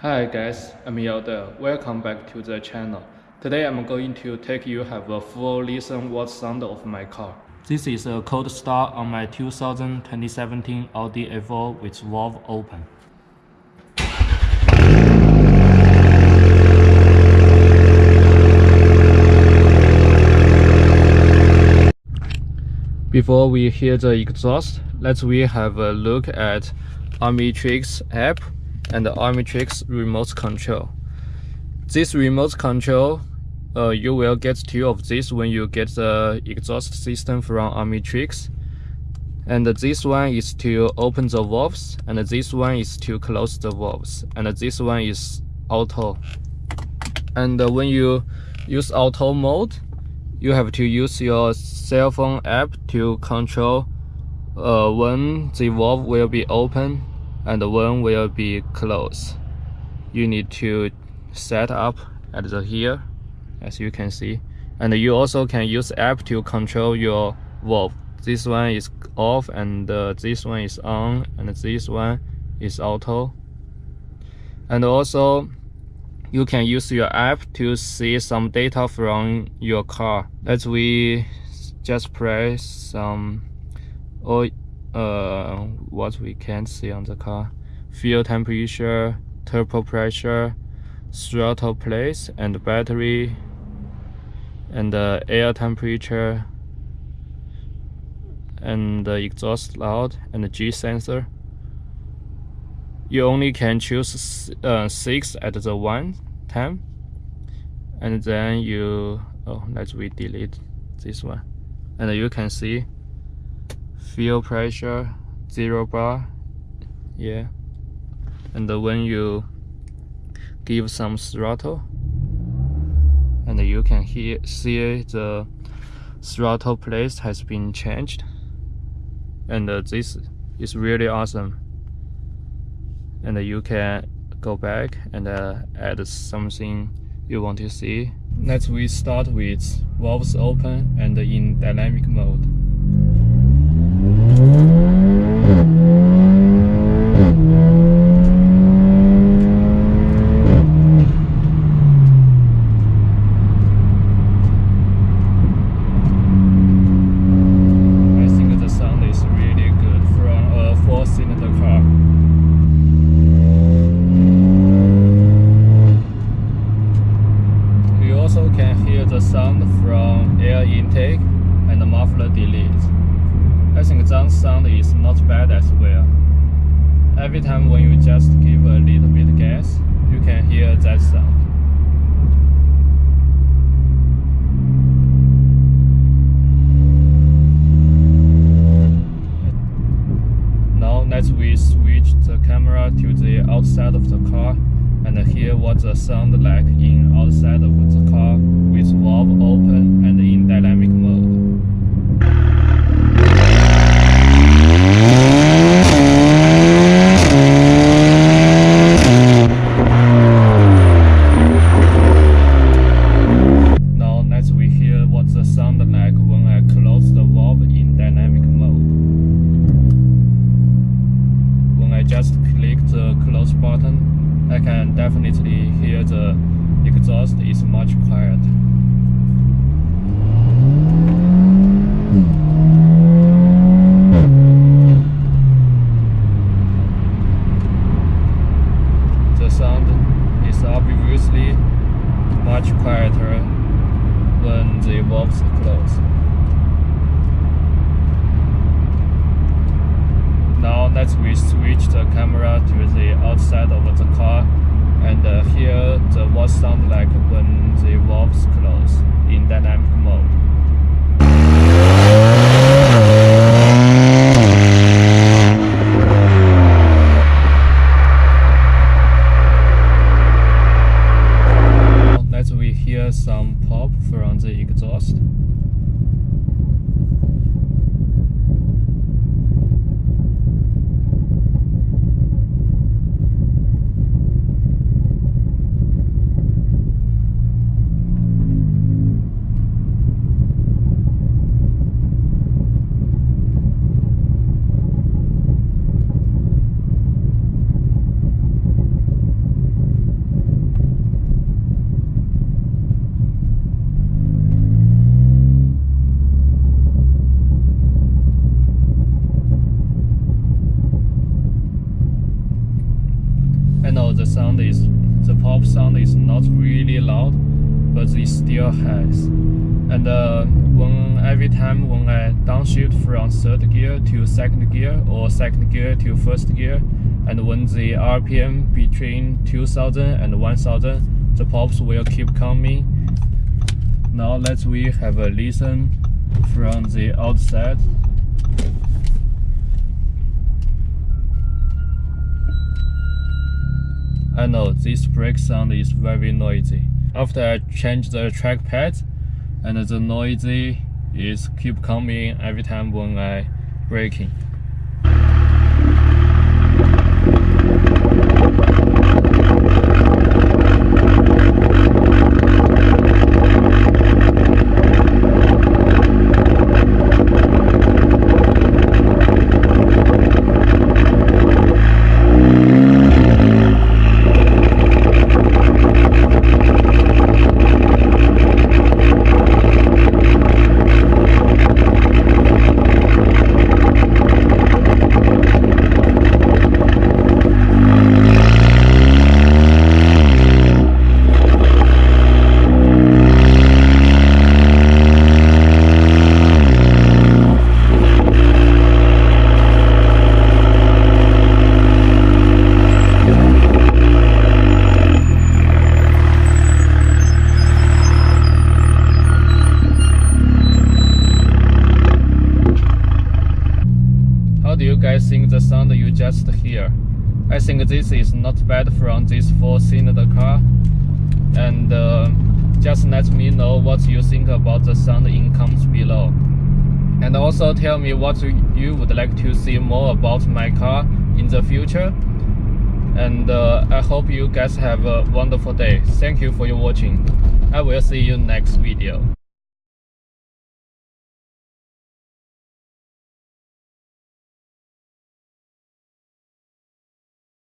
Hi guys, I'm Loudest. Welcome back to the channel. Today I'm going to take you have a full listen what sound of my car. This is a cold start on my 2017 Audi A4 with valve open. Before we hear the exhaust, let's have a look at Armytrix app and the Armytrix remote control. This remote control, you will get two of this when you get the exhaust system from Armytrix. And this one is to open the valves, and this one is to close the valves, and this one is auto. And when you use auto mode, you have to use your cell phone app to control when the valve will be open and when will be closed. You need to set up at the here, as you can see, and you also can use app to control your valve. This one is off, and this one is on, and this one is auto. And also you can use your app to see some data from your car. Let's we just press some what we can see on the car: fuel temperature, turbo pressure, throttle place, and battery, and air temperature, and the exhaust loud, and the G sensor. You only can choose 6 at the one time, and then you let's delete this one, and you can see fuel pressure 0 bar, yeah. And when you give some throttle, and you can see the throttle place has been changed, and this is really awesome. And you can go back and add something you want to see. Let's we start with valves open and in dynamic mode. I think the sound is really good from a 4-cylinder car. You also can hear the sound from air intake and the muffler delete. I think that sound is not bad as well. Every time when you just give a little bit gas, you can hear that sound. Now let's switch the camera to the outside of the car and hear what the sound like in outside of the car with valve open and in dynamic mode. Now let's hear what the sound like when I close the valve in dynamic mode. When I just click the close button, I can definitely hear the exhaust is much quiet. The sound is obviously much quieter when the valves close. Now let's switch the camera to the outside of the car and hear what sound like when the valves close in dynamic mode. Now let's hear some pop from the exhaust. know the pop sound is not really loud, but it still has. And every time when I downshift from third gear to second gear or second gear to first gear, and when the RPM between 2000 and 1000, the pops will keep coming. Now we have a listen from the outside. I know this brake sound is very noisy. After I change the track pads, and the noisy is keep coming every time when I braking. How do you guys think the sound you just hear? I think this is not bad from this 4-cylinder car. And just let me know what you think about the sound in comments below. And also tell me what you would like to see more about my car in the future. And I hope you guys have a wonderful day. Thank you for your watching. I will see you next video.